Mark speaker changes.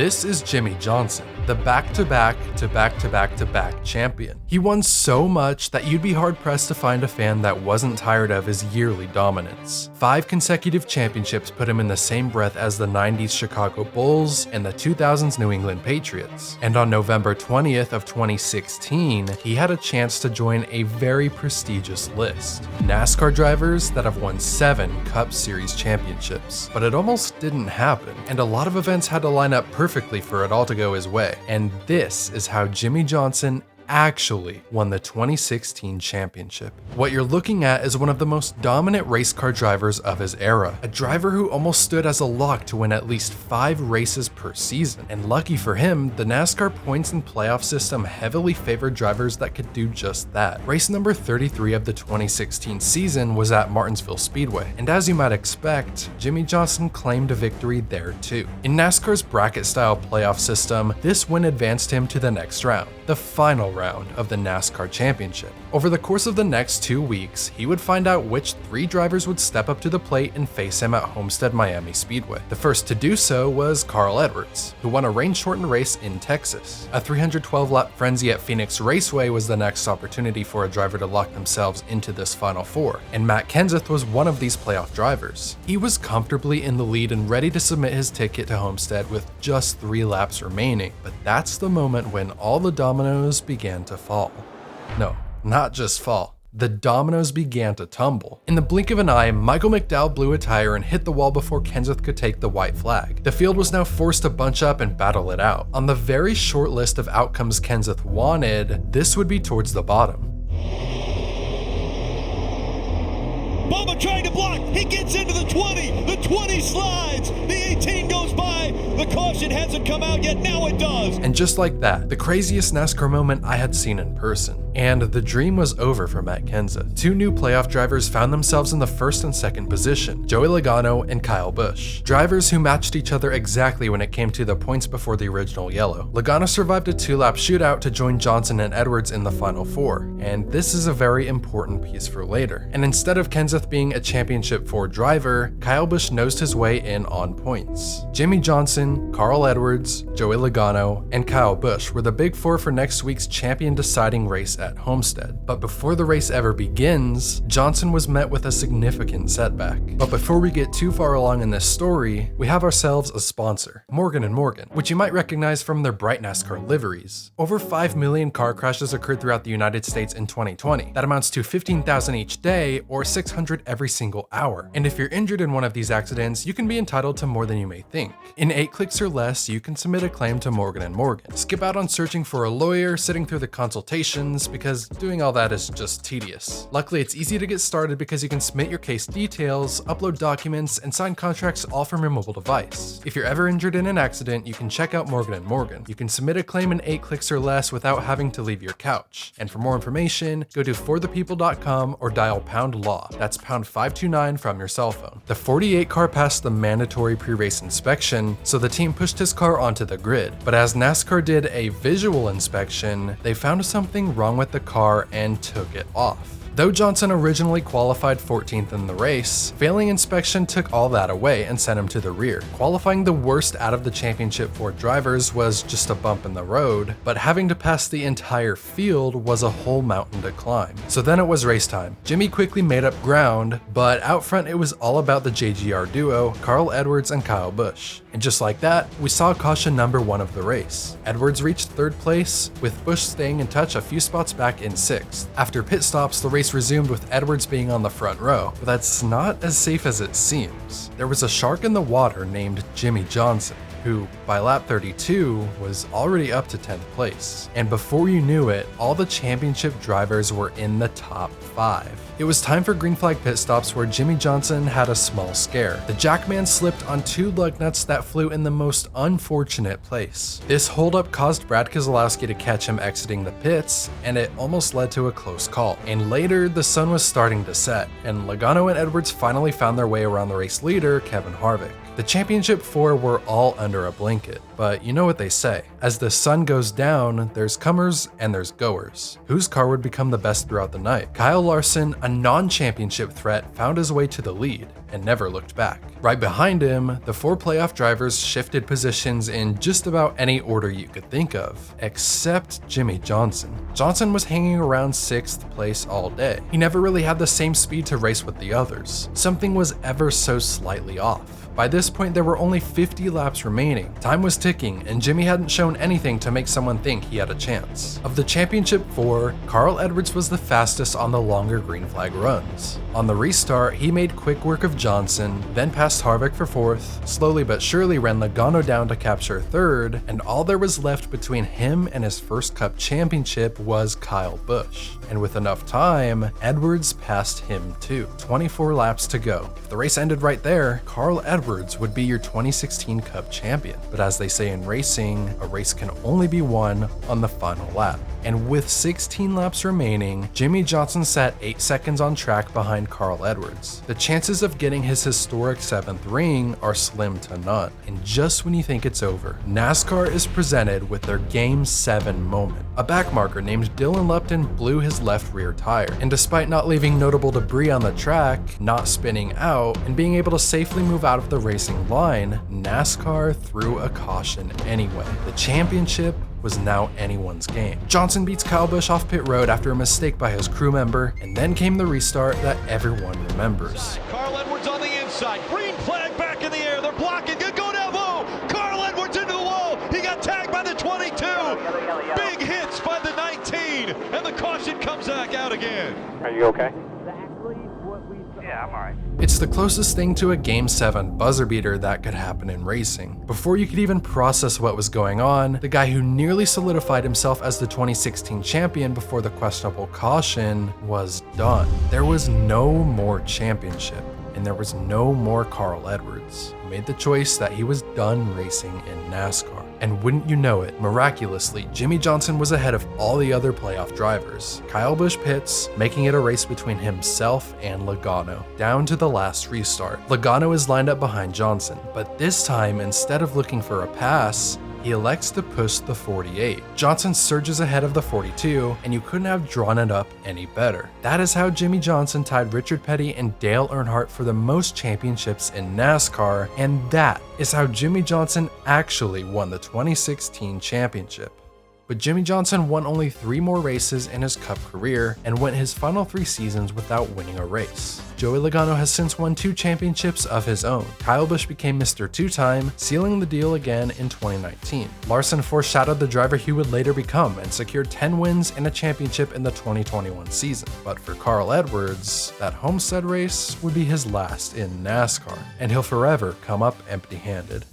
Speaker 1: This is Jimmie Johnson, the back-to-back champion. He won so much that you'd be hard-pressed to find a fan that wasn't tired of his yearly dominance. 5 consecutive championships put him in the same breath as the 90s Chicago Bulls and the 2000s New England Patriots. And on November 20th of 2016, he had a chance to join a very prestigious list. NASCAR drivers that have won 7 Cup Series championships. But it almost didn't happen, and a lot of events had to line up perfectly for it all to go his way. And this is how Jimmie Johnson actually won the 2016 championship. What you're looking at is one of the most dominant race car drivers of his era, a driver who almost stood as a lock to win at least 5 races per season. And lucky for him, the NASCAR points and playoff system heavily favored drivers that could do just that. Race number 33 of the 2016 season was at Martinsville Speedway, and as you might expect, Jimmie Johnson claimed a victory there too. In NASCAR's bracket-style playoff system, this win advanced him to the next round, the final round of the NASCAR Championship. Over the course of the next 2 weeks, he would find out which 3 drivers would step up to the plate and face him at Homestead Miami Speedway. The first to do so was Carl Edwards, who won a rain-shortened race in Texas. A 312-lap frenzy at Phoenix Raceway was the next opportunity for a driver to lock themselves into this Final Four, and Matt Kenseth was one of these playoff drivers. He was comfortably in the lead and ready to submit his ticket to Homestead with just 3 laps remaining, but that's the moment when all the dominoes began to fall. No, not just fall. The dominoes began to tumble. In the blink of an eye, Michael McDowell blew a tire and hit the wall before Kenseth could take the white flag. The field was now forced to bunch up and battle it out. On the very short list of outcomes Kenseth wanted, this would be towards the bottom.
Speaker 2: Bubba trying to block, he gets into the 20 slides, the 18 goes by, the caution hasn't come out yet, now it does.
Speaker 1: And just like that, the craziest NASCAR moment I had seen in person. And the dream was over for Matt Kenseth. 2 new playoff drivers found themselves in the first and second position, Joey Logano and Kyle Busch. Drivers who matched each other exactly when it came to the points before the original yellow. Logano survived a 2-lap shootout to join Johnson and Edwards in the Final Four, and this is a very important piece for later. And instead of Kenseth being a championship 4 driver, Kyle Busch nosed his way in on points. Jimmie Johnson, Carl Edwards, Joey Logano, and Kyle Busch were the big 4 for next week's champion deciding race at Homestead. But before the race ever begins, Johnson was met with a significant setback. But before we get too far along in this story, we have ourselves a sponsor, Morgan & Morgan, which you might recognize from their bright NASCAR liveries. Over 5 million car crashes occurred throughout the United States in 2020. That amounts to 15,000 each day, or 600 every single hour. And if you're injured in one of these accidents, you can be entitled to more than you may think. In 8 clicks or less, you can submit a claim to Morgan & Morgan. Skip out on searching for a lawyer, sitting through the consultations, because doing all that is just tedious. Luckily, it's easy to get started because you can submit your case details, upload documents, and sign contracts all from your mobile device. If you're ever injured in an accident, you can check out Morgan & Morgan. You can submit a claim in 8 clicks or less without having to leave your couch. And for more information, go to forthepeople.com or dial #law. That's #529 from your cell phone. The 48 car passed the mandatory pre-race inspection, so the team pushed his car onto the grid. But as NASCAR did a visual inspection, they found something wrong with the car and took it off. Though Johnson originally qualified 14th in the race, failing inspection took all that away and sent him to the rear. Qualifying the worst out of the championship 4 drivers was just a bump in the road, but having to pass the entire field was a whole mountain to climb. So then it was race time. Jimmie quickly made up ground, but out front it was all about the JGR duo, Carl Edwards and Kyle Busch. And just like that, we saw caution number 1 of the race. Edwards reached 3rd place, with Busch staying in touch a few spots back in 6th. After pit stops, the race resumed with Edwards being on the front row, but that's not as safe as it seems. There was a shark in the water named Jimmie Johnson, who, by lap 32, was already up to 10th place. And before you knew it, all the championship drivers were in the top 5. It was time for green flag pit stops where Jimmie Johnson had a small scare. The jackman slipped on 2 lug nuts that flew in the most unfortunate place. This holdup caused Brad Keselowski to catch him exiting the pits, and it almost led to a close call. And later, the sun was starting to set, and Logano and Edwards finally found their way around the race leader, Kevin Harvick. The championship 4 were all under a blanket, but you know what they say. As the sun goes down, there's comers and there's goers. Whose car would become the best throughout the night? Kyle Larson, a non-championship threat, found his way to the lead and never looked back. Right behind him, the 4 playoff drivers shifted positions in just about any order you could think of, except Jimmie Johnson. Johnson was hanging around 6th place all day. He never really had the same speed to race with the others. Something was ever so slightly off. By this point, there were only 50 laps remaining. Time was ticking, and Jimmie hadn't shown anything to make someone think he had a chance. Of the championship 4, Carl Edwards was the fastest on the longer green flag runs. On the restart, he made quick work of Johnson, then passed Harvick for 4th, slowly but surely ran Logano down to capture 3rd, and all there was left between him and his first Cup championship was Kyle Busch. And with enough time, Edwards passed him too. 24 laps to go. If the race ended right there, Carl Edwards would be your 2016 Cup champion. But as they say in racing, a race can only be won on the final lap. And with 16 laps remaining, Jimmie Johnson sat 8 seconds on track behind Carl Edwards. The chances of getting his historic 7th ring are slim to none. And just when you think it's over, NASCAR is presented with their Game 7 moment. A backmarker named Dylan Lupton blew his left rear tire, and despite not leaving notable debris on the track, not spinning out, and being able to safely move out of the racing line, NASCAR threw a caution anyway. The championship was now anyone's game. Johnson beats Kyle Busch off pit road after a mistake by his crew member, and then came the restart that everyone remembers.
Speaker 2: Carl Edwards on the inside, green flag back in the air, they're blocking, good going down low, Carl Edwards into the wall, he got tagged by the 22, big hits by the 19, and the caution comes back out again.
Speaker 3: Are you okay?
Speaker 2: Yeah, I'm alright.
Speaker 1: It's the closest thing to a Game 7 buzzer beater that could happen in racing. Before you could even process what was going on, the guy who nearly solidified himself as the 2016 champion before the questionable caution was done. There was no more championship, and there was no more Carl Edwards, who made the choice that he was done racing in NASCAR. And wouldn't you know it, miraculously, Jimmie Johnson was ahead of all the other playoff drivers. Kyle Busch pits, making it a race between himself and Logano, down to the last restart. Logano is lined up behind Johnson, but this time, instead of looking for a pass, he elects to push the 48. Johnson surges ahead of the 42, and you couldn't have drawn it up any better. That is how Jimmie Johnson tied Richard Petty and Dale Earnhardt for the most championships in NASCAR, and that is how Jimmie Johnson actually won the 2016 championship. But Jimmie Johnson won only 3 more races in his Cup career and went his final 3 seasons without winning a race. Joey Logano has since won 2 championships of his own. Kyle Busch became Mr. 2-time, sealing the deal again in 2019. Larson foreshadowed the driver he would later become and secured 10 wins and a championship in the 2021 season. But for Carl Edwards, that Homestead race would be his last in NASCAR, and he'll forever come up empty-handed.